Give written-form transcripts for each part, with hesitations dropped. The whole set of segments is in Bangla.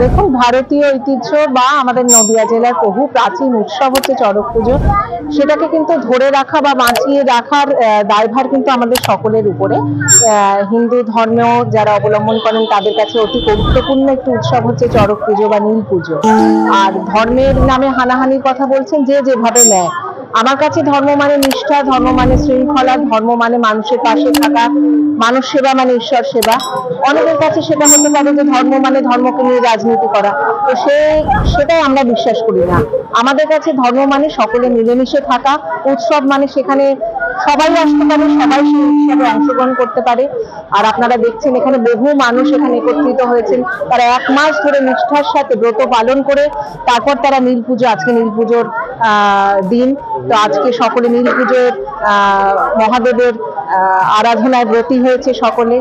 দেখুন, ভারতীয় ঐতিহ্য বা আমাদের নদিয়া জেলার বহু প্রাচীন উৎসব হচ্ছে চড়ক পুজো। সেটাকে কিন্তু ধরে রাখা বা বাঁচিয়ে রাখার দায়ভার কিন্তু আমাদের সকলের উপরে। হিন্দু ধর্ম যারা অবলম্বন করেন তাদের কাছে অতি গুরুত্বপূর্ণ একটি উৎসব হচ্ছে চড়ক পুজো বা নীল পুজো। আর ধর্মের নামে হানাহানির কথা বলছেন যে যেভাবে নেয়। আমার কাছে ধর্ম মানে নিষ্ঠা, ধর্ম মানে শৃঙ্খলা, ধর্ম মানে মানুষের পাশে থাকা, মানুষ সেবা মানে ঈশ্বর সেবা। অনেকের কাছে সেটা হতে পারে যে ধর্ম মানে ধর্মকে নিয়ে রাজনীতি করা। তো সেটাই আমরা বিশ্বাস করি না। আমাদের কাছে ধর্ম মানে সকলে মিলেমিশে থাকা, উৎসব মানে সেখানে সবাই আসতে পারে, সবাই সেই উৎসবে অংশগ্রহণ করতে পারে। আর আপনারা দেখছেন এখানে বহু মানুষ এখানে একত্রিত হয়েছেন। তারা 1 মাস ধরে নিষ্ঠার সাথে ব্রত পালন করে তারপর তারা নীল পুজো, আজকে নীল পুজোর দিন। তো আজকে সকলে নীল পুজোর মহাদেবের আরাধনায় ব্রতী হয়েছে সকলে।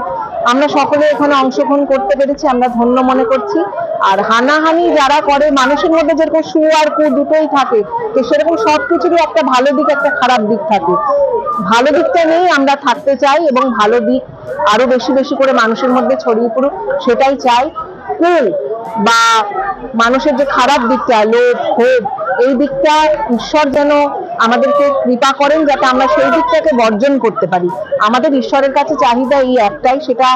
আমরা সকলে এখানে অংশগ্রহণ করতে পেরেছি, আমরা ধন্য মনে করছি। আর হানাহানি যারা করে, মানুষের মধ্যে যেরকম সু আর কু দুটোই থাকে, তো সেরকম সবকিছুরই একটা ভালো দিক একটা খারাপ দিক থাকে। ভালো দিকটা নিয়েই আমরা থাকতে চাই এবং ভালো দিক আরো বেশি বেশি করে মানুষের মধ্যে ছড়িয়ে পড়ুক, সেটাই চাই। কুল বা মানুষের যে খারাপ দিকটা, লোভ ক্ষোভ, এই দিকটা ঈশ্বর যেন আমাদেরকে কৃপা করেন যাতে আমরা সেই দিকটাকে বর্জন করতে পারি। আমাদের ঈশ্বরের কাছে চাহিদা এই একটাই, সেটা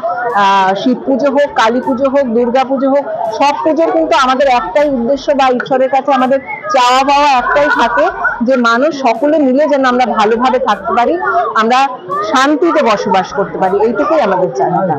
শিব পুজো হোক, কালী পুজো হোক, দুর্গা পুজো হোক, সব পুজোর কিন্তু আমাদের একটাই উদ্দেশ্য বা ঈশ্বরের কাছে আমাদের চাওয়া পাওয়া একটাই থাকে যে মানুষ সকলে মিলে যেন আমরা ভালোভাবে থাকতে পারি, আমরা শান্তিতে বসবাস করতে পারি, এইটুকুই আমাদের চাহিদা।